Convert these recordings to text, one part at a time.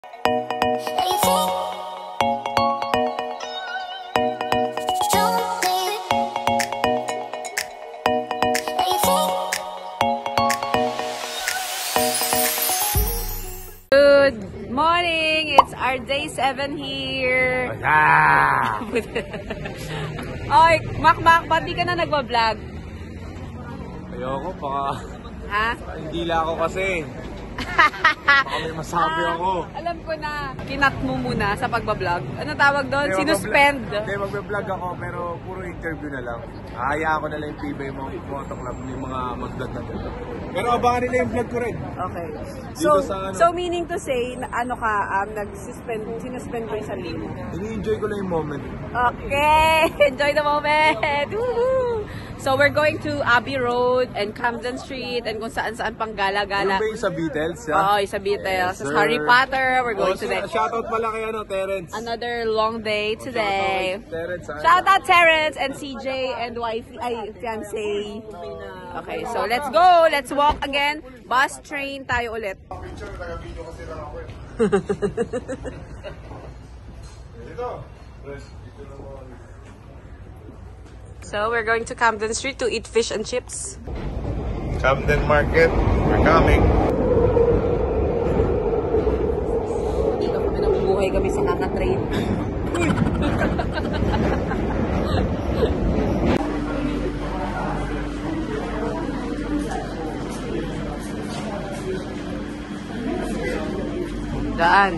Good morning! It's our day 7 here. Oy, Mac, ba't di ka na nagwa-vlog? Ayoko, baka Ha? hindi lang ako kasi. Baka may masabi ako. Alam ko na. Kinat mo muna sa pagbablog. Ano tawag doon? Hindi, Sinuspend. Hindi, magbe-vlog ako pero puro interview na lang. Ahaya ko na lang yung PBay mo, photo club, yung mga mag-vlog na dito. Pero abangan nila yung vlog ko rin. Okay. Dito sa ano. So meaning to say, ano ka, sinuspend ko yung sarili mo. Ini-enjoy ko lang yung moment. Okay! Enjoy the moment! Woohoo! So we're going to Abbey Road and Camden Street and kung saan-saan pang gala-gala. Yung ba yung sa Beatles? Oo, yung sa Beatles. Yes, Harry Potter, we're going today. Shoutout pala kay Terence. Another long day today. Terence. Shout out Terence and CJ and wifey, ay, fiancé. Okay, so let's go. Let's walk again. Bus, train tayo ulit. So we're going to Camden Street to eat fish and chips. Camden Market, we're coming. Dito kami nabubuhay kami sa kaka-train. Daan.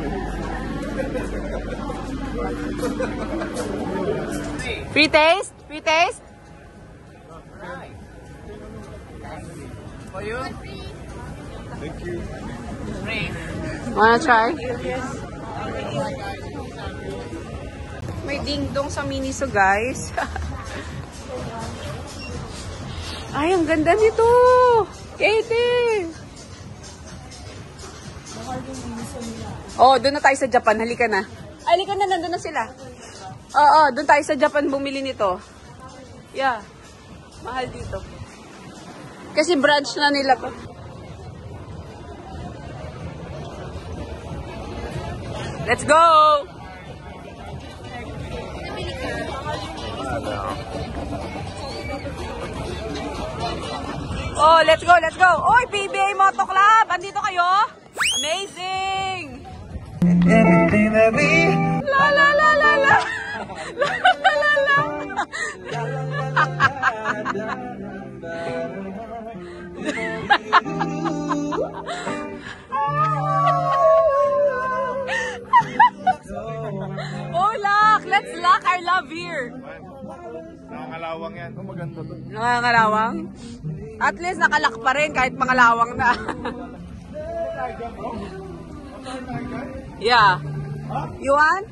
Free taste? Free taste? For you? Thank you. Wanna try? May ding-dong sa Miniso, guys. Ay, ang ganda nito! Katie! Oh, doon na tayo sa Japan. Halika na. Ay, halika na. Nandun na sila. Oo, doon tayo sa Japan bumili nito. Yeah. Mahal dito. Kasi branch na nila pa. Let's go! Oh, let's go, let's go! Oy, PBA Moto Club! Andito kayo? Amazing! Everything that we La la la la la! La la la la! Oh, lock! Let's lock our love here! Nakakalawang yan. Oh, maganda to. Nakakalawang? At least nakalak pa rin kahit pangalawang na. Yeah. You want?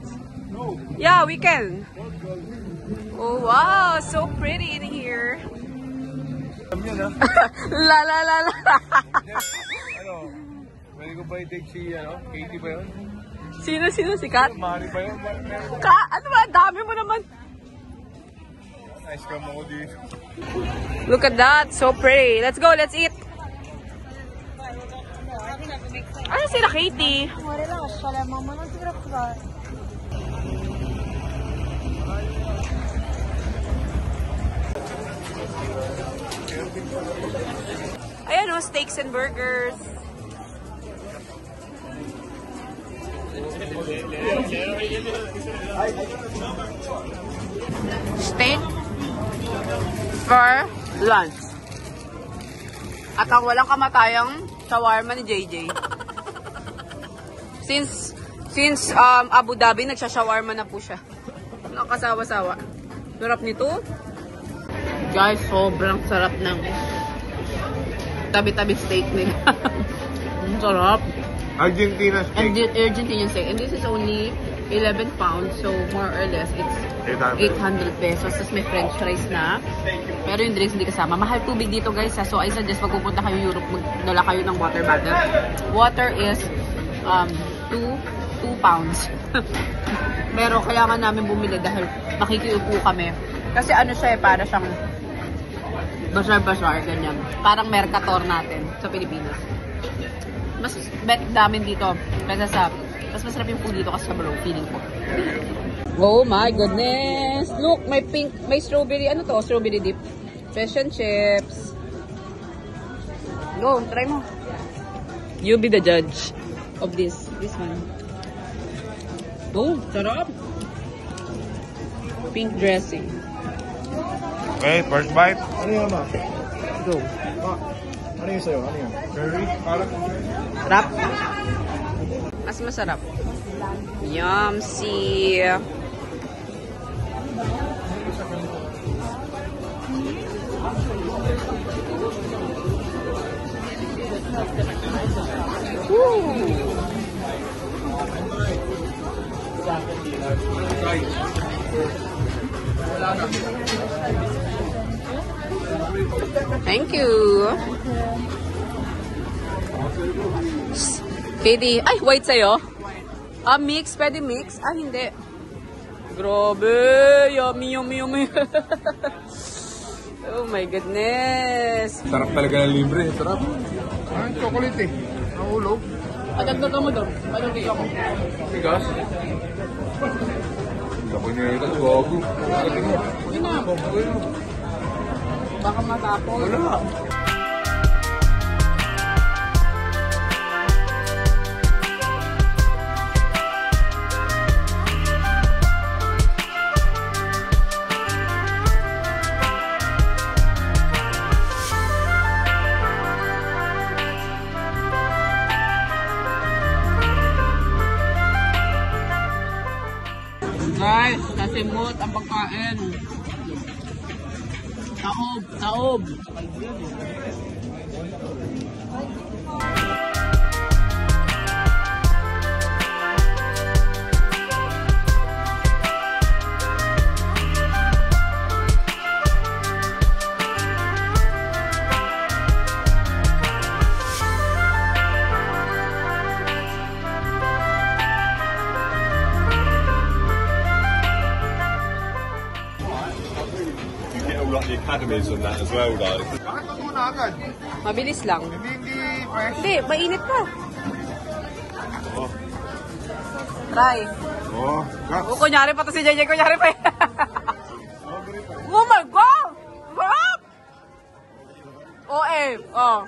No. Yeah, we can. Oh, wow. So pretty in here. Alam yun, ha? La la la la. Ano? Pwede ko ba i-take si, Katie ba yun? Sino si Kat? Mari ba yun? Ano ba? Dami mo naman. Nice cam ako dito. Look at that. So pretty. Let's go. Let's eat. Ano sila, Katie? Ayan o, steaks and burgers. Steak for lunch. At ang walang kamatayang shawarma ni JJ. Since Abu Dhabi, nagsha-shawarma na po siya. Nakasawa-sawa. Sarap nito. Guys, sobrang sarap ng tabi-tabi steak nila. Ang sarap. Argentina steak. Argentinian steak. And this is only 11 pounds. So, more or less, it's 800 pesos. Tapos may french fries na. Pero yung drinks hindi kasama. Mahal tubig dito, guys. So, I suggest pag pupunta kayo Europe, magdala kayo ng water bottle. Water is 2 pounds. Pero kailangan namin bumili dahil makikiupo kami. Kasi ano siya para siyang bazar-bazar, ganyan. Parang Mercator natin sa Pilipinas. Mas bet namin dito kaysa sa Mas masarap yung food dito kasi sa bro, feeling ko. Oh my goodness! Look, may pink, may strawberry, ano to? Strawberry dip. Fish and chips. Go, try mo. You be the judge of this one. Oh, sarap. Pink dressing. Okay, first bite. Ano yan, ma? Go. Ma, ano yung sa'yo? Ano yan? Curry, parang Sarap. Mas masarap. Yumsy. Thank you. Katie, ay, white sa'yo? Ah, mix? Pwede mix? Ah, hindi. Grabe, yummy, yummy, yummy. Oh my goodness. sarap talaga ng libre. Sarap. Ah, chocolate eh. Nahulog. Agad-agad mo doon. Anong di ako? Tigas. Laki na ito. Gago. Uy na. Baka matapos. Wala. Guys, nasimot ang pagkain. Taob, taob. The academies and that as well, guys. Bakit ito muna agad? Mabilis lang. Hindi fresh. Hindi, mainit pa. Try. Oh, O, kunyari pa to si JJ, kunyari pa. Oh my God! Sarap! Oh, oh.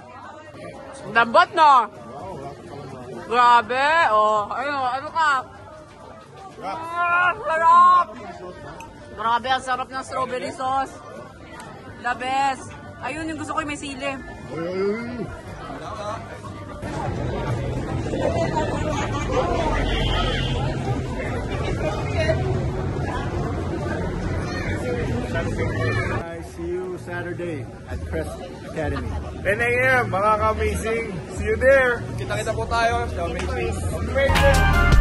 Lambot, no? Grabe, oh. Ano ka? Ah, sarap! Grabe, ang sarap ng strawberry sauce. The best. Ayun, yung gusto ko yung may sili. I see you Saturday at Crest Academy. 10 a.m. mga ka-amazing. See you there. Kita-kita po tayo. Amazing.